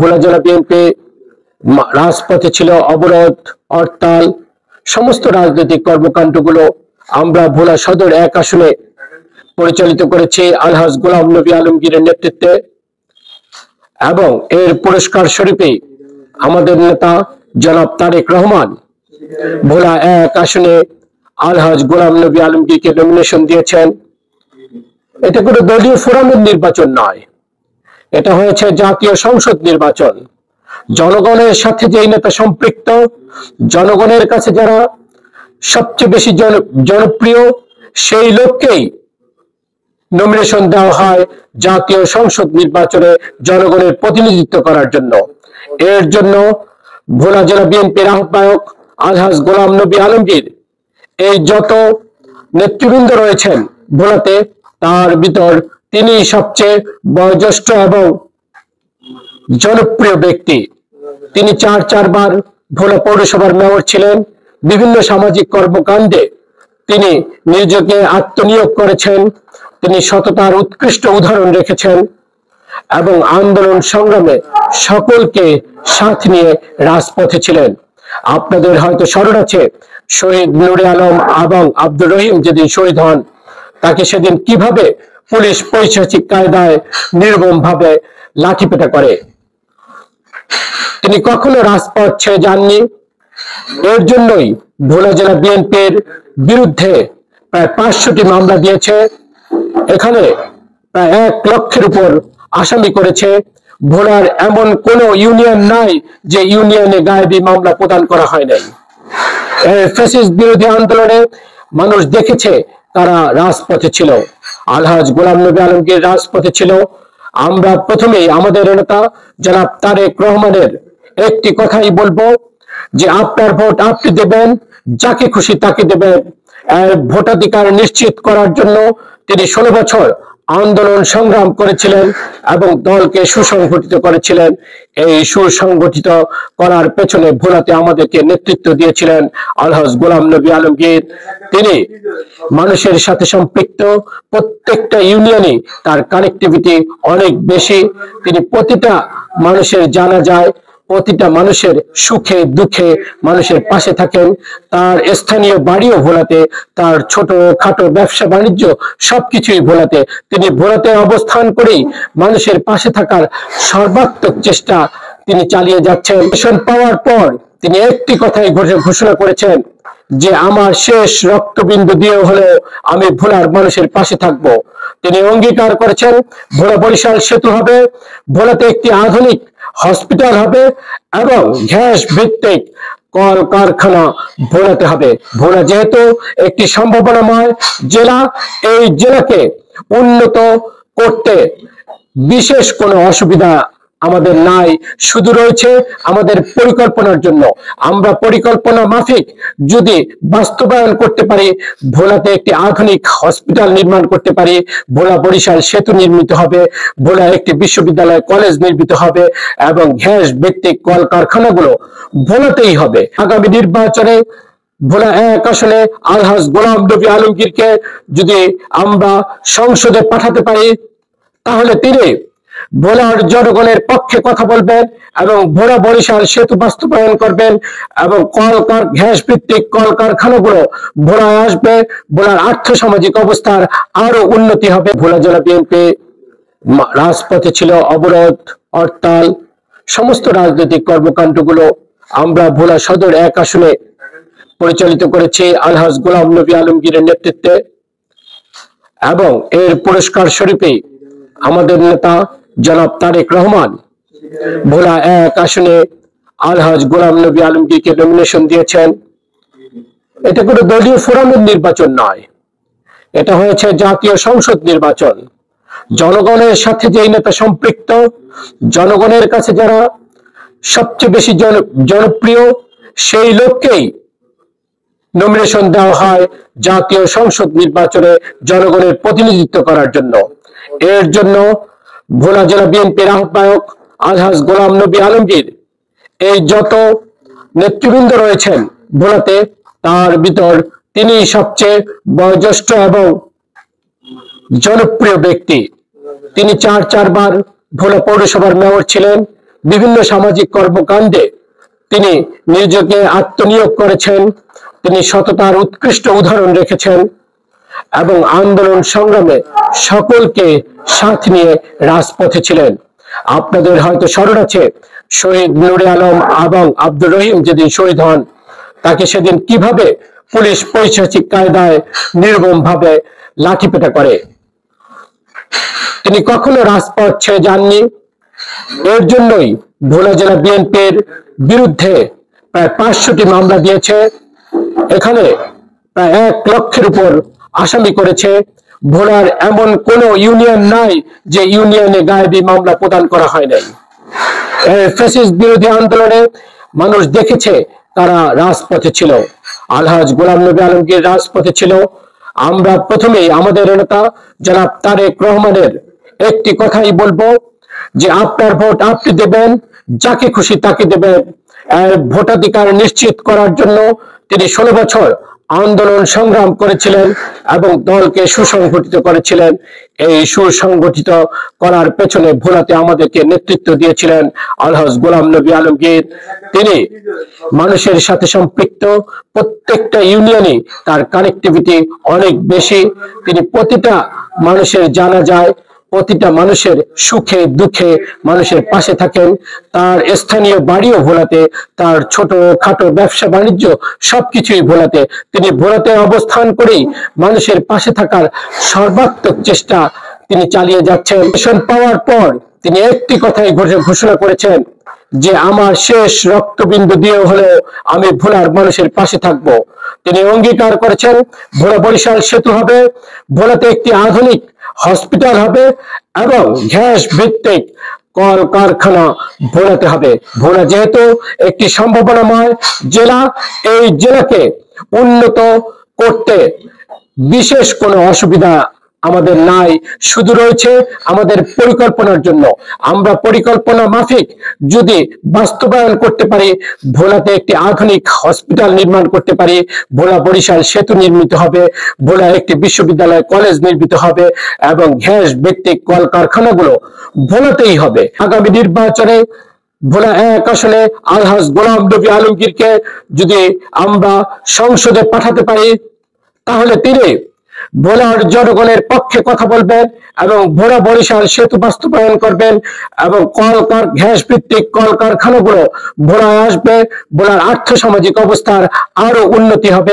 ভোলা জেলা বিএনপি রাজপথে ছিল অবরোধ, হরতাল, সমস্ত রাজনৈতিক কর্মকাণ্ডগুলো আমরা ভোলা সদর 1 আসনে পরিচালিত করেছি আলহাজ গোলাম নবী আলমগীরের নেতৃত্বে, এবং এর পুরস্কার স্বরূপে আমাদের নেতা জনাব তারেক রহমান ভোলা 1 আসনে আলহাজ গোলাম নবী আলমগীরকে নমিনেশন দিয়েছেন। এটা কোনো দলীয় ফোরামের নির্বাচন নয়, এটা হয়েছে জাতীয় সংসদ নির্বাচন। জনগণের সাথে যে নেতা সম্পৃক্ত, জনগণের কাছে যারা সবচেয়ে বেশি জনপ্রিয়, সেই লোককেই নমিনেশন দেওয়া হয় জাতীয় সংসদ নির্বাচনে জনগণের প্রতিনিধিত্ব করার জন্য। এর জন্য ভোলা জেলা বিএনপির আহ্বায়ক আলহাজ গোলাম নবী আলমগীর, এই যত নেতৃবৃন্দ রয়েছেন ভোলাতে, তার ভিতর তিনি সবচেয়ে বয়োজ্যেষ্ঠ এবং জনপ্রিয় ব্যক্তি। তিনি 4বার ভোলা পৌরসভার মেয়র ছিলেন। বিভিন্ন সামাজিক কর্মকাণ্ডে তিনি নিজেকে আত্মনিয়োগ করেছেন। তিনি সততার উৎকৃষ্ট উদাহরণ রেখেছেন এবং আন্দোলন সংগ্রামে সকলকে সাথে নিয়ে রাজপথে ছিলেন। আপনাদের হয়তো স্মরণ আছে, শহীদ নুরে আলম এবং আব্দুর রহিম যেদিন শহীদ হন, তাকে সেদিন কিভাবে পুলিশ পৈশাচিক কায়দায় নির্মম ভাবে লাঠিপেটা করে। তিনি কখনো রাজপথ ছেড়ে যাননি। এর জন্যই ভোলা জেলা বিএনপির বিরুদ্ধে প্রায় 500টি মামলা দিয়েছে। এখানে প্রায় 1 লক্ষের উপর আসামি করেছে। ভোলার এমন কোন ইউনিয়ন নাই যে ইউনিয়নে গায়েবী মামলা প্রদান করা হয় নাই। ফ্যাসিস্ট বিরোধী আন্দোলনে মানুষ দেখেছে তারা রাজপথে ছিল, আলহাজ গোলাম নবী আলমগীর রাজপথে ছিল। আমরা প্রথমেই আমাদের নেতা জনাব তারেক রহমানের একটি কথাই বলবো, যে আপনার ভোট আপনি দেবেন, যাকে খুশি তাকে দেবেন। ভোটাধিকার নিশ্চিত করার জন্য তিনি 16 বছর আন্দোলন সংগ্রাম করেছিলেন এবং দলকে সুসংগঠিত করেছিলেন। এই সুসংগঠিত করার পেছনে ভোলাতে আমাদেরকে নেতৃত্ব দিয়েছিলেন আলহাজ গোলাম নবী আলমগীর। তিনি মানুষের সাথে সম্পৃক্ত, প্রত্যেকটা ইউনিয়নে তার কানেক্টিভিটি অনেক বেশি। তিনি প্রতিটা মানুষের জানা যায়, প্রতিটা মানুষের সুখে দুঃখে মানুষের পাশে থাকেন। তার স্থানীয় বাড়িও ভোলাতে, তার ছোট খাটো ব্যবসা বাণিজ্য সবকিছুই ভোলাতে। তিনি ভোলাতে অবস্থান করেই মানুষের পাশে থাকার সর্বাত্মক চেষ্টা তিনি চালিয়ে যাচ্ছেন। ইলেকশন পাওয়ার পর তিনি একটি কথাই ঘোষণা করেছেন, যে আমার শেষ রক্তবিন্দু দিয়ে হলেও আমি ভোলার মানুষের পাশে থাকব। তিনি অঙ্গীকার করেছেন ভোলা বরিশাল সেতু হবে, ভোলাতে একটি আধুনিক হসপিটাল হবে এবং গ্যাস ভিত্তিক কল কারখানা ভোলাতে হবে। ভোলা যেহেতু একটি সম্ভাবনাময় জেলা, এই জেলাকে উন্নত করতে বিশেষ কোনো অসুবিধা আমাদের নাই, শুধু রয়েছে আমাদের পরিকল্পনার জন্য। আমরা পরিকল্পনা মাফিক যদি বাস্তবায়ন করতে পারি, ভোলাতে একটি আধুনিক হসপিটাল নির্মাণ করতে পারি, ভোলা বরিশাল সেতু নির্মিত হবে, ভোলা একটি বিশ্ববিদ্যালয় কলেজ নির্মিত হবে এবং গ্যাস ভিত্তিক কল কারখানাগুলো ভোলাতেই হবে। আগামী নির্বাচনে ভোলা 1 আসনে আলহাজ গোলাম নবী আলমগীরকে যদি আমরা সংসদে পাঠাতে পারি, তাহলে তিনি ভোলার জনগণের পক্ষে কথা বলবেন এবং ভোলা বরিশাল সেতু বাস্তবায়ন করবেন এবং গ্যাস ভিত্তিক কল কারখানাগুলো ভোলায় আসবে। ভোলার আর্থসামাজিক অবস্থার আরো উন্নতি হবে। ভোলা জেলা বিএনপি রাজপথে ছিল অবরোধ, হরতাল, সমস্ত রাজনৈতিক কর্মকাণ্ডগুলো আমরা ভোলা সদর 1 আসনে পরিচালিত করেছি আলহাজ গোলাম নবী আলমগীরের নেতৃত্বে, এবং এর পুরস্কার স্বরূপে আমাদের নেতা জনাব তারেক রহমান ভোলা 1 আসনে আলহাজ গোলাম নবী আলমগীরকে নমিনেশন দিয়েছেন। এটা কোনো দলীয় ফোরামের নির্বাচন নয়, এটা হয়েছে জাতীয় সংসদ নির্বাচন। জনগণের সাথে যে নেতা সম্পৃক্ত, জনগণের কাছে যারা সবচেয়ে বেশি জনপ্রিয়, সেই লোককেই নমিনেশন দেওয়া হয় জাতীয় সংসদ নির্বাচনে জনগণের প্রতিনিধিত্ব করার জন্য। এর জন্য ভোলা জেলা বিএনপির আহ্বায়ক আলহাজ গোলাম নবী আলমগীর, এই যত নেতৃবৃন্দ রয়েছেন ভোলাতে, তার ভিতর তিনি সবচেয়ে বয়োজ্যেষ্ঠ এবং জনপ্রিয় ব্যক্তি। তিনি 4বার ভোলা পৌরসভার মেয়র ছিলেন। বিভিন্ন সামাজিক কর্মকাণ্ডে তিনি নিজেকে আত্মনিয়োগ করেছেন। তিনি সততার উৎকৃষ্ট উদাহরণ রেখেছেন এবং আন্দোলন সংগ্রামে সকলকে সাথ নিয়ে রাজপথে ছিলেন। আপনাদের হয়তো স্মরণ আছে, শহীদ নূরে আলম এবং আব্দুর রহিম যেদিন শহীদ হন, তাকে সেদিন কিভাবে পুলিশ পৈশাচিক কায়দায় নির্মম ভাবে লাঠিপেটা করে। তিনি কখনো রাজপথ ছেড়ে যাননি। এর জন্যই ভোলা জেলা বিএনপির বিরুদ্ধে প্রায় 500টি মামলা দিয়েছে। এখানে প্রায় 1 লক্ষের উপর আসামি করেছে। ভোলার এমন কোন ইউনিয়ন নাই যে ইউনিয়নে গায়েবী মামলা প্রদান করা হয় নাই। ফ্যাসিস্ট বিরোধী আন্দোলনে মানুষ দেখেছে তারা রাজপথে ছিল। আলহাজ গোলাম নবী আলমগীর রাজপথে ছিল। আমরা প্রথমেই আমাদের নেতা জনাব তারেক রহমানের একটি কথাই বলবো যে আপনার ভোট আপনি দেবেন, যাকে খুশি তাকে দেবেন। ভোটাধিকার নিশ্চিত করার জন্য তিনি 16 বছর আন্দোলন সংগ্রাম করেছিলেন এবং দলকে সুসংগঠিত করেছিলেন। এই সুসংগঠিত করার পেছনে ভোলাতে আমাদেরকে নেতৃত্ব দিয়েছিলেন আলহাজ গোলাম নবী আলমগীর। তিনি মানুষের সাথে সম্পৃক্ত, প্রত্যেকটা ইউনিয়নে তার কানেক্টিভিটি অনেক বেশি। তিনি প্রতিটা মানুষের জানা যায়, প্রতিটা মানুষের সুখে দুঃখে মানুষের পাশে থাকেন। তার স্থানীয় বাড়িও ভোলাতে, তার ছোট খাটো ব্যবসা বাণিজ্য সবকিছুই ভোলাতে। তিনি ভোলাতে অবস্থান করেই মানুষের পাশে থাকার সর্বাত্মক চেষ্টা তিনি চালিয়ে যাচ্ছেন। ইলেকশন পাওয়ার পর তিনি একটি কথাই ঘোষণা করেছেন যে আমার শেষ রক্তবিন্দু দিয়ে হলেও আমি ভোলার মানুষের পাশে থাকব। তিনি অঙ্গীকার করেছেন ভোলা বরিশাল সেতু হবে, ভোলাতে একটি আধুনিক হসপিটাল হবে এবং গ্যাস ভিত্তিক কল কারখানা ভোলাতে হবে। ভোলা যেহেতু একটি সম্ভাবনাময় জেলা, এই জেলাকে উন্নত করতে বিশেষ কোনো অসুবিধা আমাদের নাই, শুধু রয়েছে আমাদের পরিকল্পনার জন্য। আমরা পরিকল্পনা মাফিক যদি বাস্তবায়ন করতে পারি, ভোলাতে একটি আধুনিক হসপিটাল নির্মাণ করতে পারি, ভোলা বরিশাল সেতু নির্মিত হবে, ভোলা একটি বিশ্ববিদ্যালয় কলেজ নির্মিত হবে এবং গ্যাস ভিত্তিক কলকারখানাগুলো ভোলাতেই হবে। আগামী নির্বাচনে ভোলা 1 আসনে আলহাজ গোলাম নবী আলমগীরকে যদি আমরা সংসদে পাঠাতে পারি, তাহলে তিনি ভোলার জনগণের পক্ষে কথা বলবেন এবং ভোলা বরিশাল সেতু বাস্তবায়ন করবেন এবং গ্যাস ভিত্তিক কলকারখানাগুলো ভোলায় আসবে। ভোলার আর্থ সামাজিক অবস্থার আরো উন্নতি হবে।